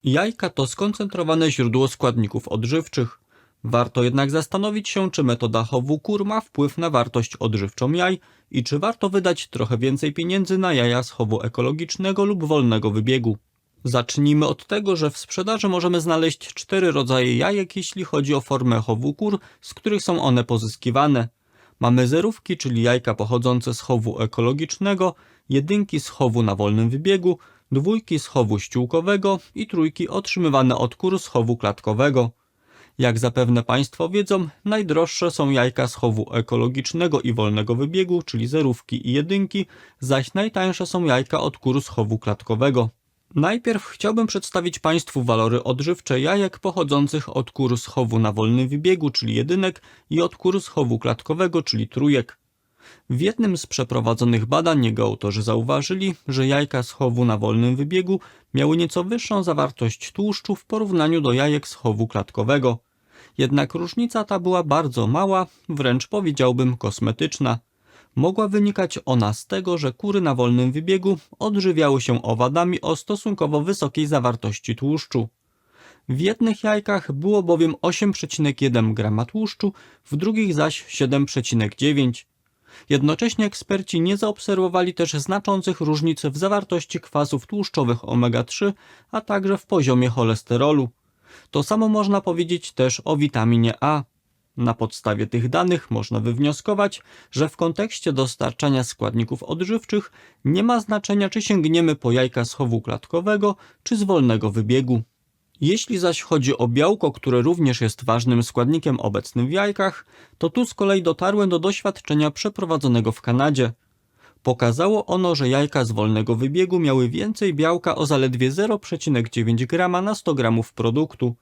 Jajka to skoncentrowane źródło składników odżywczych. Warto jednak zastanowić się, czy metoda chowu kur ma wpływ na wartość odżywczą jaj i czy warto wydać trochę więcej pieniędzy na jaja z chowu ekologicznego lub wolnego wybiegu. Zacznijmy od tego, że w sprzedaży możemy znaleźć 4 rodzaje jajek, jeśli chodzi o formę chowu kur, z których są one pozyskiwane. Mamy zerówki, czyli jajka pochodzące z chowu ekologicznego, jedynki z chowu na wolnym wybiegu, dwójki z chowu ściółkowego i trójki otrzymywane od kur z chowu klatkowego. Jak zapewne Państwo wiedzą, najdroższe są jajka z chowu ekologicznego i wolnego wybiegu, czyli zerówki i jedynki, zaś najtańsze są jajka od kur z chowu klatkowego. Najpierw chciałbym przedstawić Państwu walory odżywcze jajek pochodzących od kur z chowu na wolnym wybiegu, czyli jedynek, i od kur z chowu klatkowego, czyli trójek. W jednym z przeprowadzonych badań jego autorzy zauważyli, że jajka z chowu na wolnym wybiegu miały nieco wyższą zawartość tłuszczu w porównaniu do jajek z chowu klatkowego. Jednak różnica ta była bardzo mała, wręcz powiedziałbym kosmetyczna. Mogła wynikać ona z tego, że kury na wolnym wybiegu odżywiały się owadami o stosunkowo wysokiej zawartości tłuszczu. W jednych jajkach było bowiem 8,1 g tłuszczu, w drugich zaś 7,9. Jednocześnie eksperci nie zaobserwowali też znaczących różnic w zawartości kwasów tłuszczowych omega-3, a także w poziomie cholesterolu. To samo można powiedzieć też o witaminie A. Na podstawie tych danych można wywnioskować, że w kontekście dostarczania składników odżywczych nie ma znaczenia, czy sięgniemy po jajka z chowu klatkowego, czy z wolnego wybiegu. Jeśli zaś chodzi o białko, które również jest ważnym składnikiem obecnym w jajkach, to tu z kolei dotarłem do doświadczenia przeprowadzonego w Kanadzie. Pokazało ono, że jajka z wolnego wybiegu miały więcej białka o zaledwie 0,9 g na 100 g produktu.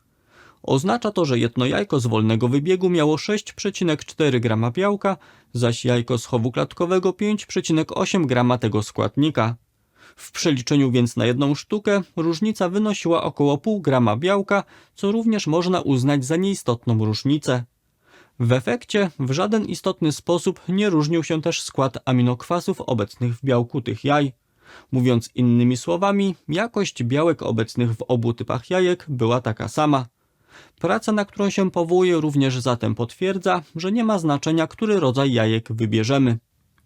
Oznacza to, że jedno jajko z wolnego wybiegu miało 6,4 g białka, zaś jajko z chowu klatkowego 5,8 g tego składnika. W przeliczeniu więc na jedną sztukę różnica wynosiła około pół grama białka, co również można uznać za nieistotną różnicę. W efekcie w żaden istotny sposób nie różnił się też skład aminokwasów obecnych w białku tych jaj. Mówiąc innymi słowami, jakość białek obecnych w obu typach jajek była taka sama. Praca, na którą się powołuje, również zatem potwierdza, że nie ma znaczenia, który rodzaj jajek wybierzemy.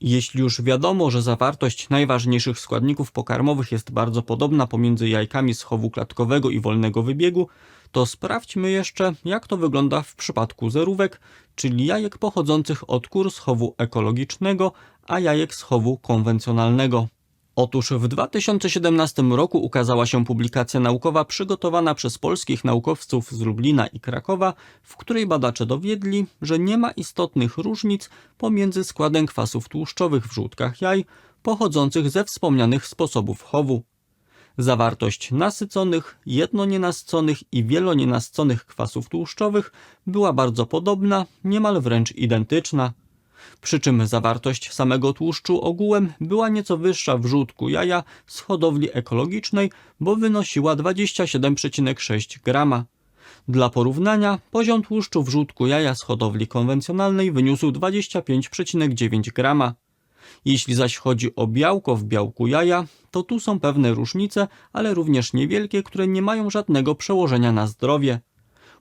Jeśli już wiadomo, że zawartość najważniejszych składników pokarmowych jest bardzo podobna pomiędzy jajkami z chowu klatkowego i wolnego wybiegu, to sprawdźmy jeszcze, jak to wygląda w przypadku zerówek, czyli jajek pochodzących od kur z chowu ekologicznego, a jajek z chowu konwencjonalnego. Otóż w 2017 roku ukazała się publikacja naukowa przygotowana przez polskich naukowców z Lublina i Krakowa, w której badacze dowiedli, że nie ma istotnych różnic pomiędzy składem kwasów tłuszczowych w żółtkach jaj pochodzących ze wspomnianych sposobów chowu. Zawartość nasyconych, jednonienasyconych i wielonienasyconych kwasów tłuszczowych była bardzo podobna, niemal wręcz identyczna. Przy czym zawartość samego tłuszczu ogółem była nieco wyższa w żółtku jaja z hodowli ekologicznej, bo wynosiła 27,6 g. Dla porównania poziom tłuszczu w żółtku jaja z hodowli konwencjonalnej wyniósł 25,9 g. Jeśli zaś chodzi o białko w białku jaja, to tu są pewne różnice, ale również niewielkie, które nie mają żadnego przełożenia na zdrowie.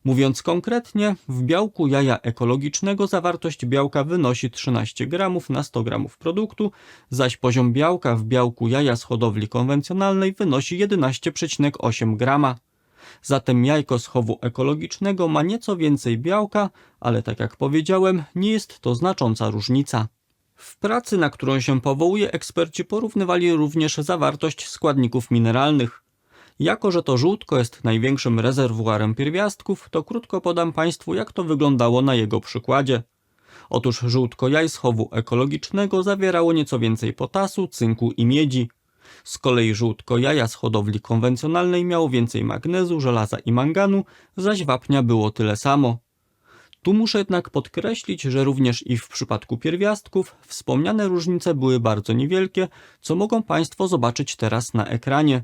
Mówiąc konkretnie, w białku jaja ekologicznego zawartość białka wynosi 13 g na 100 g produktu, zaś poziom białka w białku jaja z hodowli konwencjonalnej wynosi 11,8 g. Zatem jajko z chowu ekologicznego ma nieco więcej białka, ale tak jak powiedziałem, nie jest to znacząca różnica. W pracy, na którą się powołuje, eksperci porównywali również zawartość składników mineralnych. Jako że to żółtko jest największym rezerwuarem pierwiastków, to krótko podam Państwu, jak to wyglądało na jego przykładzie. Otóż żółtko jaj z chowu ekologicznego zawierało nieco więcej potasu, cynku i miedzi. Z kolei żółtko jaja z hodowli konwencjonalnej miało więcej magnezu, żelaza i manganu, zaś wapnia było tyle samo. Tu muszę jednak podkreślić, że również i w przypadku pierwiastków wspomniane różnice były bardzo niewielkie, co mogą Państwo zobaczyć teraz na ekranie.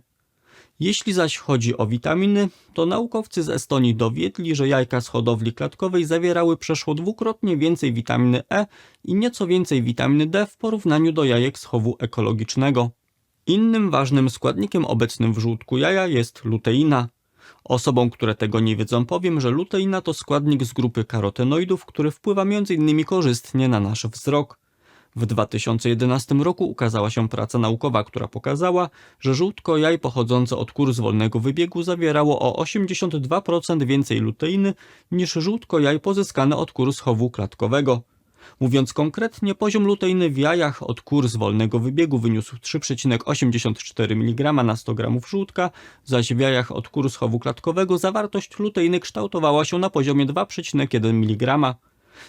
Jeśli zaś chodzi o witaminy, to naukowcy z Estonii dowiedli, że jajka z hodowli klatkowej zawierały przeszło dwukrotnie więcej witaminy E i nieco więcej witaminy D w porównaniu do jajek z chowu ekologicznego. Innym ważnym składnikiem obecnym w żółtku jaja jest luteina. Osobom, które tego nie wiedzą, powiem, że luteina to składnik z grupy karotenoidów, który wpływa m.in. korzystnie na nasz wzrok. W 2011 roku ukazała się praca naukowa, która pokazała, że żółtko jaj pochodzące od kur z wolnego wybiegu zawierało o 82% więcej luteiny niż żółtko jaj pozyskane od kur z chowu klatkowego. Mówiąc konkretnie, poziom luteiny w jajach od kur z wolnego wybiegu wyniósł 3,84 mg na 100 g żółtka, zaś w jajach od kur z chowu klatkowego zawartość luteiny kształtowała się na poziomie 2,1 mg.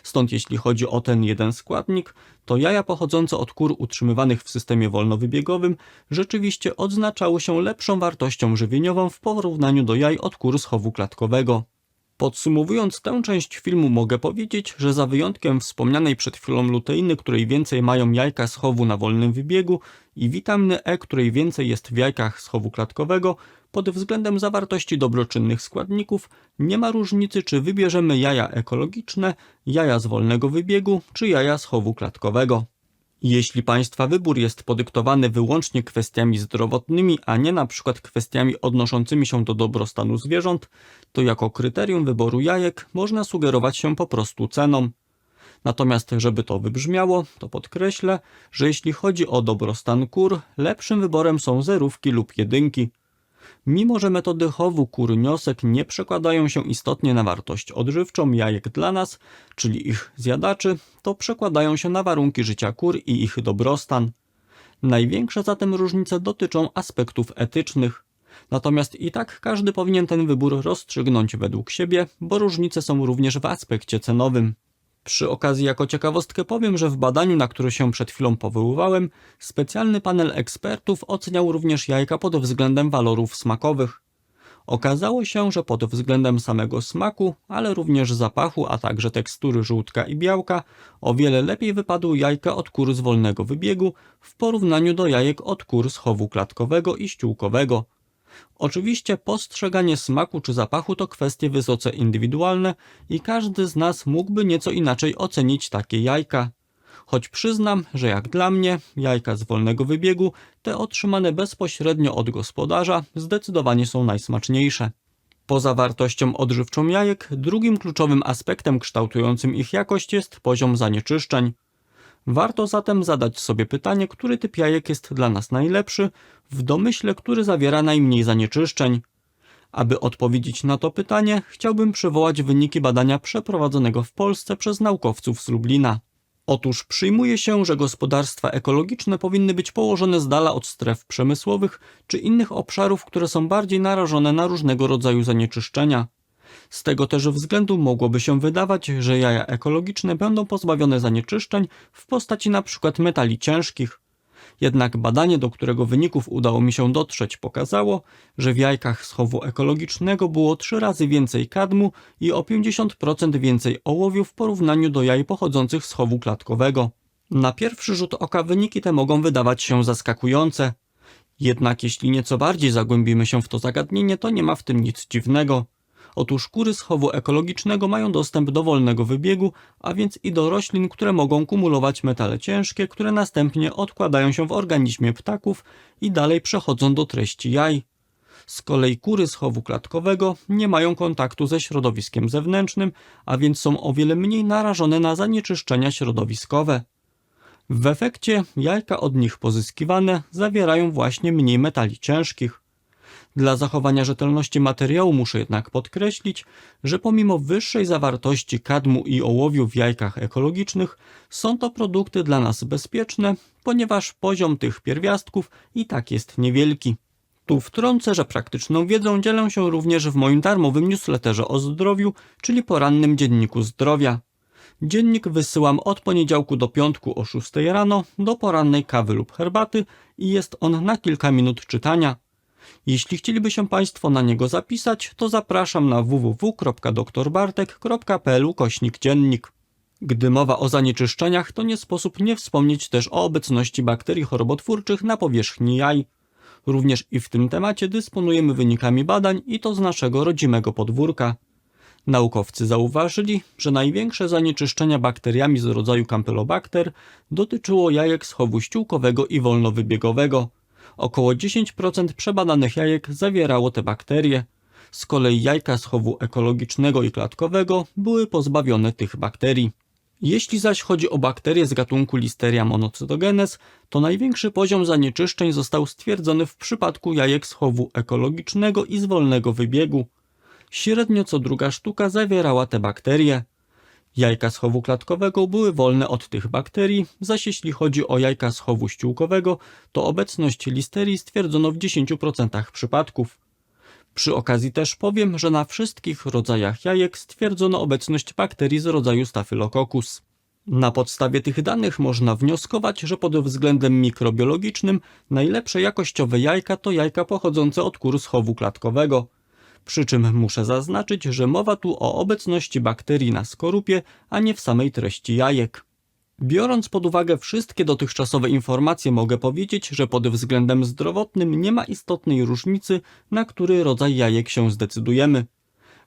Stąd jeśli chodzi o ten jeden składnik, to jaja pochodzące od kur utrzymywanych w systemie wolnowybiegowym rzeczywiście odznaczały się lepszą wartością żywieniową w porównaniu do jaj od kur z chowu klatkowego. Podsumowując tę część filmu, mogę powiedzieć, że za wyjątkiem wspomnianej przed chwilą luteiny, której więcej mają jajka z chowu na wolnym wybiegu, i witaminy E, której więcej jest w jajkach z chowu klatkowego, pod względem zawartości dobroczynnych składników nie ma różnicy, czy wybierzemy jaja ekologiczne, jaja z wolnego wybiegu, czy jaja z chowu klatkowego. Jeśli Państwa wybór jest podyktowany wyłącznie kwestiami zdrowotnymi, a nie na przykład kwestiami odnoszącymi się do dobrostanu zwierząt, to jako kryterium wyboru jajek można sugerować się po prostu ceną. Natomiast żeby to wybrzmiało, to podkreślę, że jeśli chodzi o dobrostan kur, lepszym wyborem są zerówki lub jedynki. Mimo że metody chowu kur niosek nie przekładają się istotnie na wartość odżywczą jajek dla nas, czyli ich zjadaczy, to przekładają się na warunki życia kur i ich dobrostan. Największe zatem różnice dotyczą aspektów etycznych. Natomiast i tak każdy powinien ten wybór rozstrzygnąć według siebie, bo różnice są również w aspekcie cenowym. Przy okazji jako ciekawostkę powiem, że w badaniu, na które się przed chwilą powoływałem, specjalny panel ekspertów oceniał również jajka pod względem walorów smakowych. Okazało się, że pod względem samego smaku, ale również zapachu, a także tekstury żółtka i białka, o wiele lepiej wypadły jajka od kur z wolnego wybiegu w porównaniu do jajek od kur z chowu klatkowego i ściółkowego. Oczywiście postrzeganie smaku czy zapachu to kwestie wysoce indywidualne i każdy z nas mógłby nieco inaczej ocenić takie jajka. Choć przyznam, że jak dla mnie jajka z wolnego wybiegu, te otrzymane bezpośrednio od gospodarza, zdecydowanie są najsmaczniejsze. Poza wartością odżywczą jajek, drugim kluczowym aspektem kształtującym ich jakość jest poziom zanieczyszczeń. Warto zatem zadać sobie pytanie, który typ jajek jest dla nas najlepszy, w domyśle, który zawiera najmniej zanieczyszczeń. Aby odpowiedzieć na to pytanie, chciałbym przywołać wyniki badania przeprowadzonego w Polsce przez naukowców z Lublina. Otóż przyjmuje się, że gospodarstwa ekologiczne powinny być położone z dala od stref przemysłowych czy innych obszarów, które są bardziej narażone na różnego rodzaju zanieczyszczenia. Z tego też względu mogłoby się wydawać, że jaja ekologiczne będą pozbawione zanieczyszczeń w postaci np. metali ciężkich. Jednak badanie, do którego wyników udało mi się dotrzeć, pokazało, że w jajkach z chowu ekologicznego było 3 razy więcej kadmu i o 50% więcej ołowiu w porównaniu do jaj pochodzących z chowu klatkowego. Na pierwszy rzut oka wyniki te mogą wydawać się zaskakujące. Jednak jeśli nieco bardziej zagłębimy się w to zagadnienie, to nie ma w tym nic dziwnego. Otóż kury z chowu ekologicznego mają dostęp do wolnego wybiegu, a więc i do roślin, które mogą kumulować metale ciężkie, które następnie odkładają się w organizmie ptaków i dalej przechodzą do treści jaj. Z kolei kury z chowu klatkowego nie mają kontaktu ze środowiskiem zewnętrznym, a więc są o wiele mniej narażone na zanieczyszczenia środowiskowe. W efekcie jajka od nich pozyskiwane zawierają właśnie mniej metali ciężkich. Dla zachowania rzetelności materiału muszę jednak podkreślić, że pomimo wyższej zawartości kadmu i ołowiu w jajkach ekologicznych, są to produkty dla nas bezpieczne, ponieważ poziom tych pierwiastków i tak jest niewielki. Tu wtrącę, że praktyczną wiedzą dzielę się również w moim darmowym newsletterze o zdrowiu, czyli porannym dzienniku zdrowia. Dziennik wysyłam od poniedziałku do piątku o 6 rano do porannej kawy lub herbaty i jest on na kilka minut czytania. Jeśli chcieliby się Państwo na niego zapisać, to zapraszam na www.doktorbartek.pl/dziennik. Gdy mowa o zanieczyszczeniach, to nie sposób nie wspomnieć też o obecności bakterii chorobotwórczych na powierzchni jaj. Również i w tym temacie dysponujemy wynikami badań i to z naszego rodzimego podwórka. Naukowcy zauważyli, że największe zanieczyszczenia bakteriami z rodzaju Campylobacter dotyczyło jajek z chowu ściółkowego i wolnowybiegowego. Około 10% przebadanych jajek zawierało te bakterie. Z kolei jajka z chowu ekologicznego i klatkowego były pozbawione tych bakterii. Jeśli zaś chodzi o bakterie z gatunku Listeria monocytogenes, to największy poziom zanieczyszczeń został stwierdzony w przypadku jajek z chowu ekologicznego i z wolnego wybiegu. Średnio co druga sztuka zawierała te bakterie. Jajka z chowu klatkowego były wolne od tych bakterii, zaś jeśli chodzi o jajka z chowu ściółkowego, to obecność listerii stwierdzono w 10% przypadków. Przy okazji też powiem, że na wszystkich rodzajach jajek stwierdzono obecność bakterii z rodzaju Staphylococcus. Na podstawie tych danych można wnioskować, że pod względem mikrobiologicznym najlepsze jakościowe jajka to jajka pochodzące od kur z chowu klatkowego. Przy czym muszę zaznaczyć, że mowa tu o obecności bakterii na skorupie, a nie w samej treści jajek. Biorąc pod uwagę wszystkie dotychczasowe informacje, mogę powiedzieć, że pod względem zdrowotnym nie ma istotnej różnicy, na który rodzaj jajek się zdecydujemy.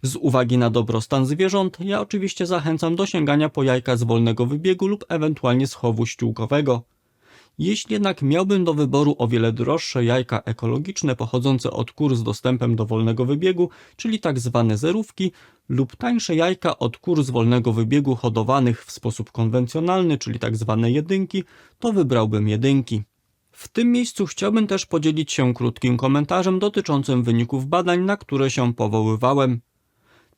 Z uwagi na dobrostan zwierząt, ja oczywiście zachęcam do sięgania po jajka z wolnego wybiegu lub ewentualnie z chowu ściółkowego. Jeśli jednak miałbym do wyboru o wiele droższe jajka ekologiczne pochodzące od kur z dostępem do wolnego wybiegu, czyli tak zwane zerówki, lub tańsze jajka od kur z wolnego wybiegu hodowanych w sposób konwencjonalny, czyli tak zwane jedynki, to wybrałbym jedynki. W tym miejscu chciałbym też podzielić się krótkim komentarzem dotyczącym wyników badań, na które się powoływałem.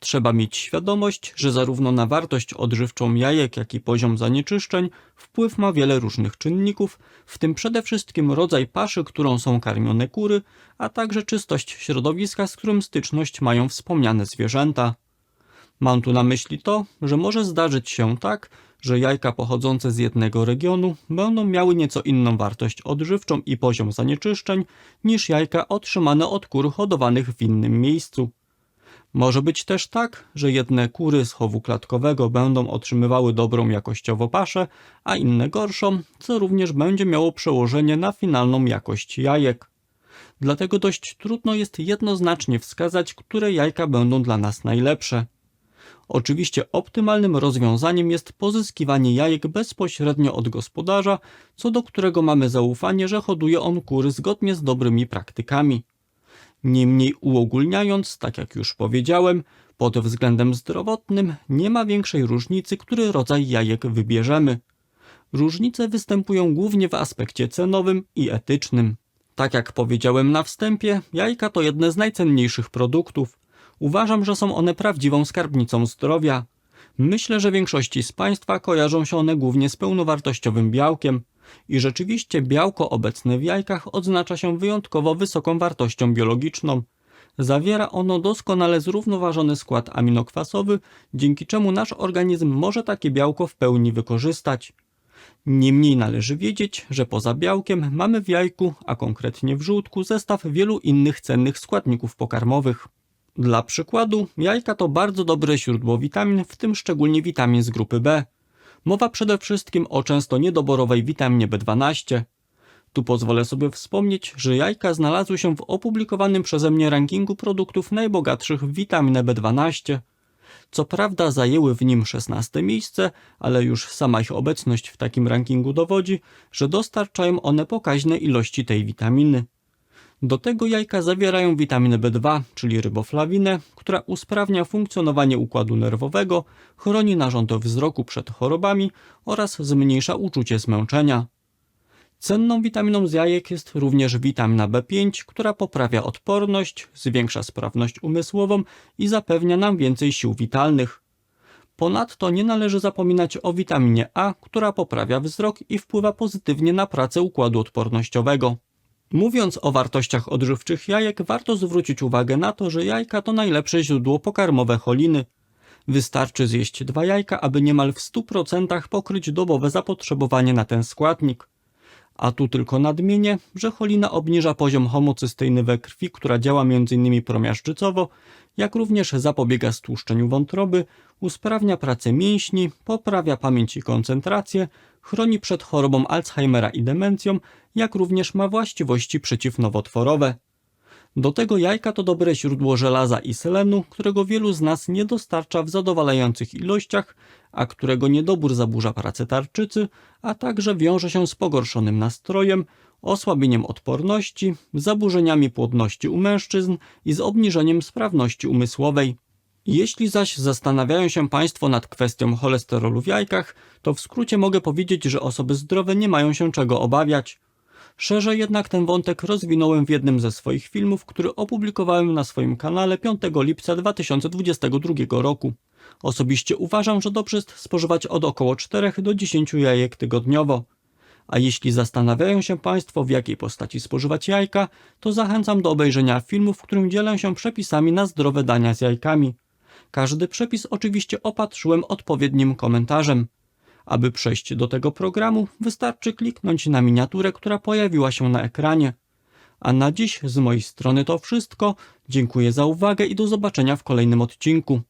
Trzeba mieć świadomość, że zarówno na wartość odżywczą jajek, jak i poziom zanieczyszczeń wpływ ma wiele różnych czynników, w tym przede wszystkim rodzaj paszy, którą są karmione kury, a także czystość środowiska, z którym styczność mają wspomniane zwierzęta. Mam tu na myśli to, że może zdarzyć się tak, że jajka pochodzące z jednego regionu będą miały nieco inną wartość odżywczą i poziom zanieczyszczeń niż jajka otrzymane od kur hodowanych w innym miejscu. Może być też tak, że jedne kury z chowu klatkowego będą otrzymywały dobrą jakościowo paszę, a inne gorszą, co również będzie miało przełożenie na finalną jakość jajek. Dlatego dość trudno jest jednoznacznie wskazać, które jajka będą dla nas najlepsze. Oczywiście optymalnym rozwiązaniem jest pozyskiwanie jajek bezpośrednio od gospodarza, co do którego mamy zaufanie, że hoduje on kury zgodnie z dobrymi praktykami. Niemniej uogólniając, tak jak już powiedziałem, pod względem zdrowotnym nie ma większej różnicy, który rodzaj jajek wybierzemy. Różnice występują głównie w aspekcie cenowym i etycznym. Tak jak powiedziałem na wstępie, jajka to jedne z najcenniejszych produktów. Uważam, że są one prawdziwą skarbnicą zdrowia. Myślę, że większości z Państwa kojarzą się one głównie z pełnowartościowym białkiem. I rzeczywiście białko obecne w jajkach odznacza się wyjątkowo wysoką wartością biologiczną. Zawiera ono doskonale zrównoważony skład aminokwasowy, dzięki czemu nasz organizm może takie białko w pełni wykorzystać. Niemniej należy wiedzieć, że poza białkiem mamy w jajku, a konkretnie w żółtku, zestaw wielu innych cennych składników pokarmowych. Dla przykładu, jajka to bardzo dobre źródło witamin, w tym szczególnie witamin z grupy B. Mowa przede wszystkim o często niedoborowej witaminie B12. Tu pozwolę sobie wspomnieć, że jajka znalazły się w opublikowanym przeze mnie rankingu produktów najbogatszych w witaminę B12. Co prawda zajęły w nim 16 miejsce, ale już sama ich obecność w takim rankingu dowodzi, że dostarczają one pokaźne ilości tej witaminy. Do tego jajka zawierają witaminę B2, czyli ryboflawinę, która usprawnia funkcjonowanie układu nerwowego, chroni narząd wzroku przed chorobami oraz zmniejsza uczucie zmęczenia. Cenną witaminą z jajek jest również witamina B5, która poprawia odporność, zwiększa sprawność umysłową i zapewnia nam więcej sił witalnych. Ponadto nie należy zapominać o witaminie A, która poprawia wzrok i wpływa pozytywnie na pracę układu odpornościowego. Mówiąc o wartościach odżywczych jajek, warto zwrócić uwagę na to, że jajka to najlepsze źródło pokarmowe choliny. Wystarczy zjeść 2 jajka, aby niemal w 100% pokryć dobowe zapotrzebowanie na ten składnik. A tu tylko nadmienię, że cholina obniża poziom homocysteiny we krwi, która działa m.in. promiażdżycowo, jak również zapobiega stłuszczeniu wątroby, usprawnia pracę mięśni, poprawia pamięć i koncentrację, chroni przed chorobą Alzheimera i demencją, jak również ma właściwości przeciwnowotworowe. Do tego jajka to dobre źródło żelaza i selenu, którego wielu z nas nie dostarcza w zadowalających ilościach, a którego niedobór zaburza pracę tarczycy, a także wiąże się z pogorszonym nastrojem osłabieniem odporności, zaburzeniami płodności u mężczyzn i z obniżeniem sprawności umysłowej. Jeśli zaś zastanawiają się Państwo nad kwestią cholesterolu w jajkach, to w skrócie mogę powiedzieć, że osoby zdrowe nie mają się czego obawiać. Szerzej jednak ten wątek rozwinąłem w jednym ze swoich filmów, który opublikowałem na swoim kanale 5 lipca 2022 roku. Osobiście uważam, że dobrze jest spożywać od około 4 do 10 jajek tygodniowo. A jeśli zastanawiają się Państwo, w jakiej postaci spożywać jajka, to zachęcam do obejrzenia filmu, w którym dzielę się przepisami na zdrowe dania z jajkami. Każdy przepis oczywiście opatrzyłem odpowiednim komentarzem. Aby przejść do tego programu, wystarczy kliknąć na miniaturę, która pojawiła się na ekranie. A na dziś z mojej strony to wszystko. Dziękuję za uwagę i do zobaczenia w kolejnym odcinku.